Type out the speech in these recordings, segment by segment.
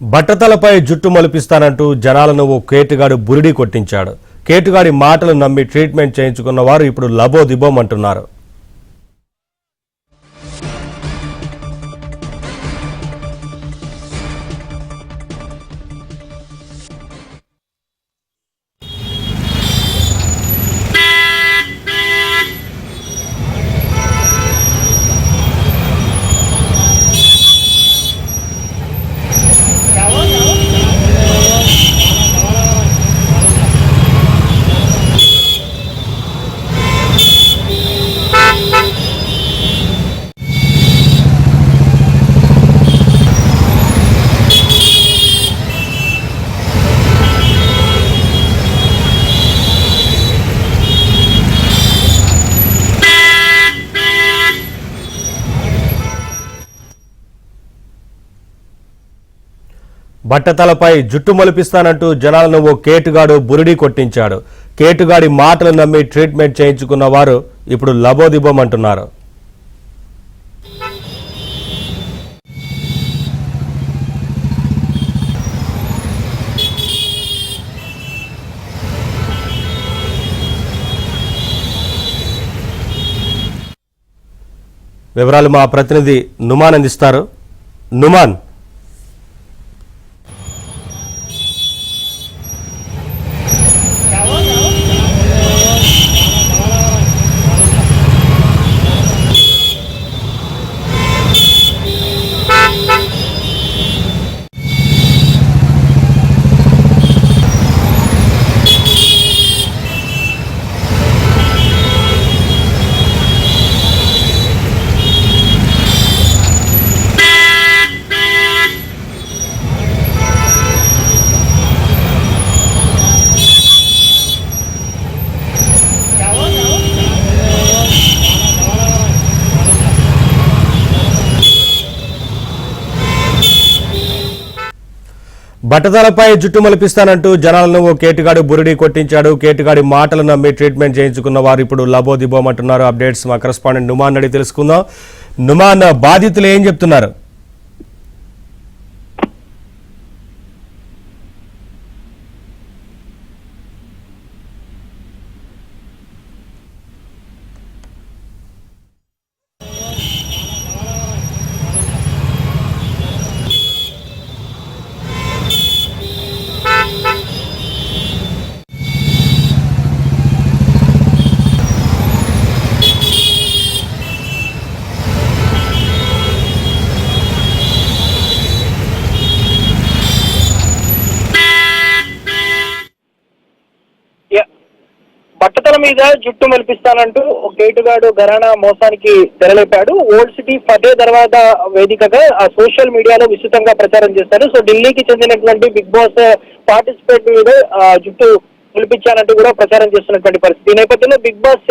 బట్టతలపై జుట్టు మొలిపిస్తానంటూ జనాలను ఓ కేటుగాడు బురిడి కొట్టించాడు. కేటుగాడి మాటలు నమ్మి ట్రీట్మెంట్ చేయించుకున్న వారు ఇప్పుడు లబోదిబోమంటున్నారు. బట్టతలపై జుట్టు మొలిపిస్తానంటూ జనాలను ఓ కేటుగాడు బురిడి కొట్టించాడు. కేటుగాడి మాటలు నమ్మి ట్రీట్మెంట్ చేయించుకున్న వారు ఇప్పుడు లబోదిబోమంటున్నారు. వివరాలు మా ప్రతినిధి నుమాన్ అందిస్తారు. నుమాన్, బట్టతలపై జుట్టు మొలిపిస్తానంటూ జనాలను ఓ కేటుగాడు బురిడి కొట్టించాడు. కేటుగాడి మాటలు నమ్మి ట్రీట్మెంట్ చేయించుకున్న వారు ఇప్పుడు లబోదిబోమంటున్నారు. అప్డేట్స్ మా కరెస్పాండెంట్ నుమాన్ అడిగి తెలుసుకుందాం. నుమాన్, బాధితులు ఏం చెప్తున్నారు? బట్టతల మీద జుట్టు మలిపిస్తానంటూ కేటుగాడు ఘరానా మోసానికి తెరలేపాడు. ఓల్డ్ సిటీ ఫతే దర్వాజా వేదికగా సోషల్ మీడియాలో విస్తృతంగా ప్రచారం చేశారు. సో ఢిల్లీకి చెందినటువంటి బిగ్ బాస్ పార్టిసిపేట్ మీద జుట్టు మలిపించానంటూ కూడా ప్రచారం చేస్తున్నటువంటి పరిస్థితి. ఈ నేపథ్యంలో బిగ్ బాస్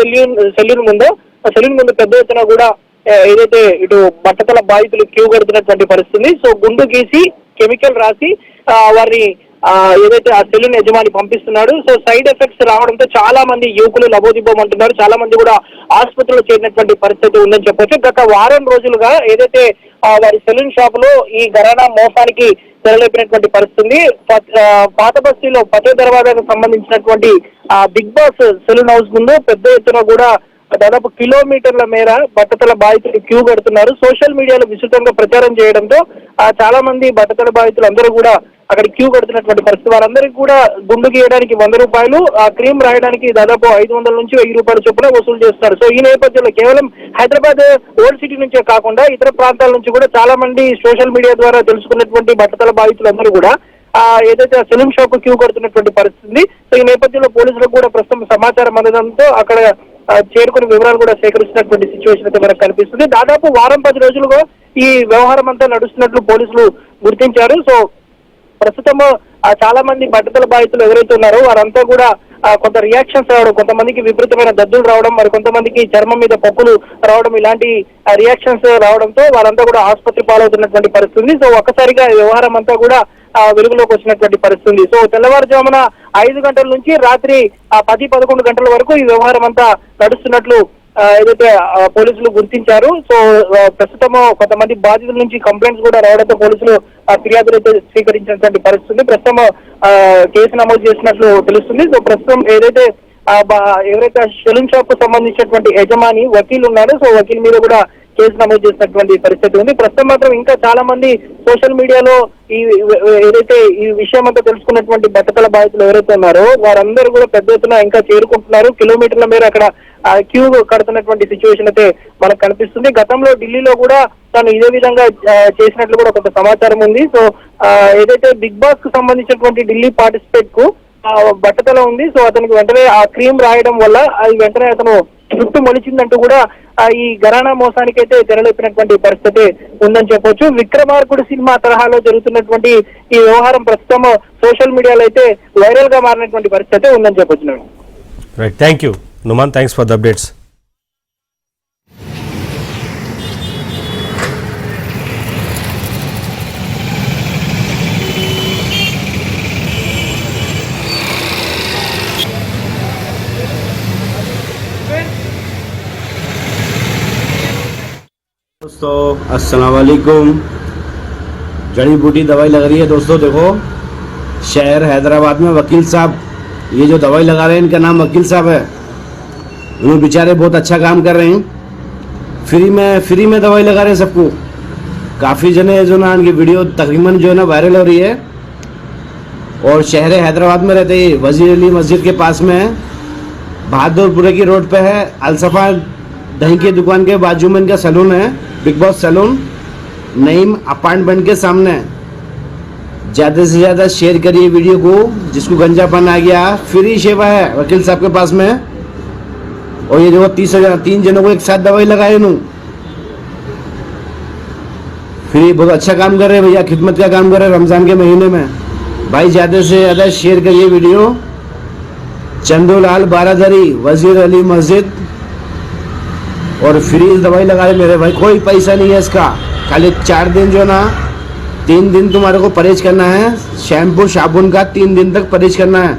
సెల్యూన్ ముందు పెద్ద ఎత్తున కూడా ఏదైతే ఇటు బట్టతల బాధితులు క్యూ కడుతున్నటువంటి పరిస్థితి. సో గుండు గీసి కెమికల్ రాసి వారిని ఏదైతే ఆ సెలూన్ యజమాని పంపిస్తున్నాడు. సో సైడ్ ఎఫెక్ట్స్ రావడంతో చాలా మంది యువకులు లబోదిబోమంటున్నారు. చాలా మంది కూడా ఆసుపత్రిలో చేరినటువంటి పరిస్థితి ఉందని చెప్పొచ్చు. గత వారం రోజులుగా ఏదైతే వారి సెలూన్ షాప్ లో ఈ ఘరానా మోసానికి తెరలేపినటువంటి పరిస్థితి. పాత బస్తీలో ఫతే దర్వాజాకు సంబంధించినటువంటి బిగ్ బాస్ సెలూన్ హౌస్ ముందు పెద్ద ఎత్తున కూడా దాదాపు కిలోమీటర్ల మేర బట్టతల బాధితులు క్యూ కడుతున్నారు. సోషల్ మీడియాలో విస్తృతంగా ప్రచారం చేయడంతో చాలా మంది బట్టతల బాధితులు అందరూ కూడా అక్కడ క్యూ కడుతున్నటువంటి పరిస్థితి. వారందరికీ కూడా గుండు గీయడానికి 100 రూపాయలు, ఆ క్రీమ్ రాయడానికి దాదాపు 500 నుంచి 1000 రూపాయల చొప్పున వసూలు చేస్తున్నారు. సో ఈ నేపథ్యంలో కేవలం హైదరాబాద్ ఓల్డ్ సిటీ నుంచే కాకుండా ఇతర ప్రాంతాల నుంచి కూడా చాలా మంది సోషల్ మీడియా ద్వారా తెలుసుకున్నటువంటి బట్టతల బాధితులందరూ కూడా ఏదైతే సెలూన్ షాప్ క్యూ కడుతున్నటువంటి పరిస్థితి. సో ఈ నేపథ్యంలో పోలీసులకు కూడా ప్రస్తుతం సమాచారం అందడంతో అక్కడ చేరుకుని వివరాలు కూడా సేకరిస్తున్నటువంటి సిచ్యువేషన్ అయితే మనకు కనిపిస్తుంది. దాదాపు వారం 10 రోజులుగా ఈ వ్యవహారం అంతా నడుస్తున్నట్లు పోలీసులు గుర్తించారు. సో ప్రస్తుతం చాలా మంది బట్టతల బాధితులు ఎవరైతే ఉన్నారో వారంతా కూడా కొంత రియాక్షన్స్ రావడం, కొంతమందికి విపరీతమైన దద్దులు రావడం, మరి కొంతమందికి చర్మం మీద పొక్కులు రావడం, ఇలాంటి రియాక్షన్స్ రావడంతో వారంతా కూడా ఆసుపత్రి పాలవుతున్నటువంటి పరిస్థితి. సో ఒక్కసారిగా వ్యవహారం అంతా కూడా వెలుగులోకి వచ్చినటువంటి పరిస్థితి. సో తెల్లవారుజామున 5 గంటల నుంచి రాత్రి 10-11 గంటల వరకు ఈ వ్యవహారం అంతా నడుస్తున్నట్లు ఏదైతే పోలీసులు గుర్తించారు. సో ప్రస్తుతం కొంతమంది బాధితుల నుంచి కంప్లైంట్స్ కూడా రావడంతో పోలీసులు ఫిర్యాదులు అయితే స్వీకరించినటువంటి పరిస్థితి ఉంది. ప్రస్తుతం కేసు నమోదు చేసినట్లు తెలుస్తుంది. సో ప్రస్తుతం ఏదైతే ఎవరైతే సెలూన్ షాప్ కు సంబంధించినటువంటి యజమాని వకీల్ ఉన్నాడో సో వకీల్ మీద కూడా కేసు నమోదు చేసినటువంటి పరిస్థితి ఉంది. ప్రస్తుతం మాత్రం ఇంకా చాలా మంది సోషల్ మీడియాలో ఏదైతే ఈ విషయం అంతా తెలుసుకున్నటువంటి బట్టతల బాధితులు ఎవరైతే ఉన్నారో వారందరూ కూడా పెద్ద ఎత్తున ఇంకా చేరుకుంటున్నారు. కిలోమీటర్ల మేర అక్కడ క్యూ కడుతున్నటువంటి సిచ్యువేషన్ అయితే మనకు కనిపిస్తుంది. గతంలో ఢిల్లీలో కూడా తాను ఇదే విధంగా చేసినట్లు కూడా కొంత సమాచారం ఉంది. సో ఏదైతే బిగ్ బాస్ కు సంబంధించినటువంటి ఢిల్లీ పార్టిసిపేట్ కు బట్టతల ఉంది. సో అతనికి వెంటనే ఆ క్రీమ్ రాయడం వల్ల అది వెంటనే అతను జుట్టు మొలిచిందంటూ కూడా ఈ ఘరానా మోసానికి అయితే తెరలేపినటువంటి పరిస్థితి ఉందని చెప్పొచ్చు. విక్రమార్కుడు సినిమా తరహాలో జరుగుతున్నటువంటి ఈ వ్యవహారం ప్రస్తుతం సోషల్ మీడియాలో అయితే వైరల్ గా మారినటువంటి పరిస్థితి ఉందని చెప్పొచ్చు. Right, thank you Numan, thanks for the updates. दोस्तों अस्सलाम वालेकुम। जड़ी बूटी दवाई लग रही है दोस्तों। देखो शहर हैदराबाद में वकील साहब ये जो दवाई लगा रहे हैं इनका नाम वकील साहब है। उन्होंने बेचारे बहुत अच्छा काम कर रहे हैं। फ्री में दवाई लगा रहे हैं सबको। काफ़ी जने जो ना इनकी वीडियो तकरीबन जो है ना वायरल हो रही है। और शहर हैदराबाद में रहते हैं, वजीर अली मस्जिद के पास में है, बहादुरपुरे की रोड पे है। अलसफा दही की दुकान के बाजू में इनका सैलून है, Big Boss saloon, Naeem apartment के सामने। ज़्यादा से ज़्यादा शेयर करिए वीडियो को, जिसको गंजापन आ गया। फ्री सेवा है वकील साहब के पास में। और ये देखो 3 जनों को एक साथ दवाई लगाए इन्हों फ्री। बहुत अच्छा काम कर रहे हैं भैया, खिदमत का काम कर रहे हैं रमज़ान के महीने में। भाई ज़्यादा से ज़्यादा शेयर करिए वीडियो। चंदूलाल बारादरी, वजीर अली मस्जिद। और फ्री दवाई लगा रहे मेरे भाई, कोई पैसा नहीं है इसका। खाली 4 दिन जो ना 3 दिन तुम्हारे को परहेज करना है। शैम्पू साबुन का 3 दिन तक परहेज करना है।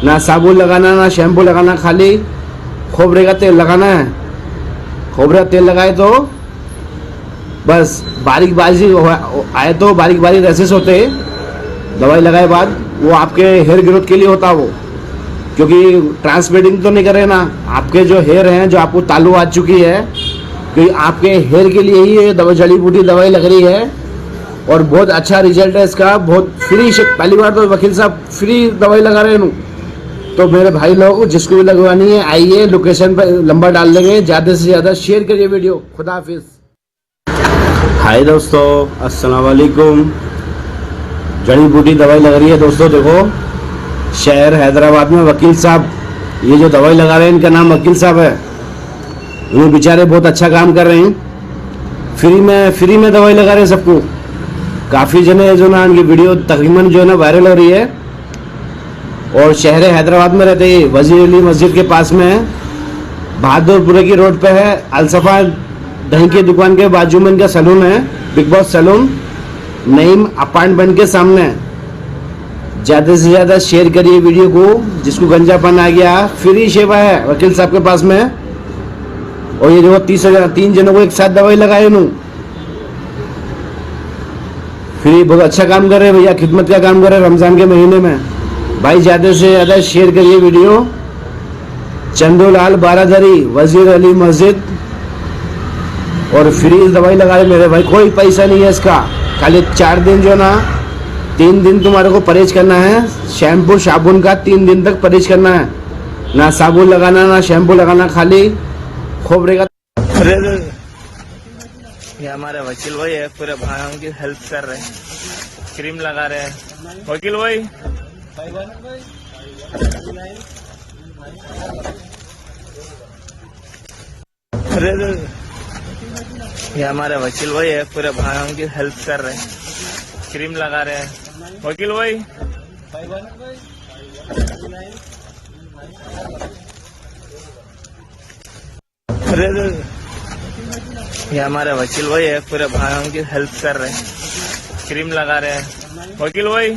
ना साबुन लगाना ना शैम्पू लगाना, खाली खोबरे का तेल लगाना है। खोबरे का तेल लगाए तो बस बारीक आए तो बारीक रैसेस होते। दवाई लगाए बाद वो आपके हेयर ग्रोथ के लिए होता वो, क्योंकि ट्रांसमिटिंग तो नहीं कर रहे ना। आपके जो हेयर हैं, जो आपको तालू आ चुकी है, क्योंकि आपके हेयर के लिए ही ये जड़ी बूटी दवाई लग रही है। और बहुत अच्छा रिजल्ट है इसका। बहुत फ्री, पहली बार तो वकील साहब फ्री दवाई लगा रहे हैं। तो मेरे भाई लोग जिसको भी लगवानी है आइए, लोकेशन पर नंबर डाल देंगे। ज़्यादा से ज़्यादा शेयर करिए वीडियो। खुदा हाफिज। हाय दोस्तों अस्सलाम वालेकुम। जड़ी बूटी दवाई लग रही है दोस्तों। देखो शहर हैदराबाद में वकील साहब ये जो दवाई लगा रहे हैं इनका नाम वकील साहब है। उन्होंने बेचारे बहुत अच्छा काम कर रहे हैं। फ्री में दवाई लगा रहे हैं सबको। काफ़ी जने जो ना इनकी वीडियो तकरीबन जो है ना वायरल हो रही है। और शहर हैदराबाद में रहते हैं, वजीर अली मस्जिद के पास में है, बहादुरपुरे की रोड पे है। अलसफा दही की दुकान के बाजू में इनका सैलून है, Big Boss saloon, Naeem apartment के सामने। ज़्यादा से ज़्यादा शेयर करिए वीडियो को, जिसको गंजापन आ गया। फ्री सेवा है वकील साहब के पास में। और ये देखो 3 जनों को एक साथ दवाई लगाए इन्हों फ्री। बहुत अच्छा काम कर रहे हैं भैया, खिदमत का काम कर रहे हैं रमज़ान के महीने में। भाई ज़्यादा से ज़्यादा शेयर करिए वीडियो। चंदूलाल बारादरी, वजीर अली मस्जिद। और फ्री दवाई लगा रहे मेरे भाई, कोई पैसा नहीं है इसका। खाली 4 दिन जो ना 3 दिन तुम्हारे को परहेज करना है। शैम्पू साबुन का 3 दिन तक परहेज करना है। ना साबुन लगाना ना शैम्पू लगाना, खाली खोबरे का। ये हमारे वकील भाई है, पूरे भाइयों की हेल्प कर रहे हैं, क्रीम लगा रहे हैं। वकील भाई ये हमारे वकील भाई है, पूरे भाइयों की हेल्प कर रहे हैं, क्रीम लगा रहे हैं। वकील भाई ये हमारे वकील भाई है, पूरे भाइयों की हेल्प कर रहे हैं, क्रीम लगा रहे हैं। वकील भाई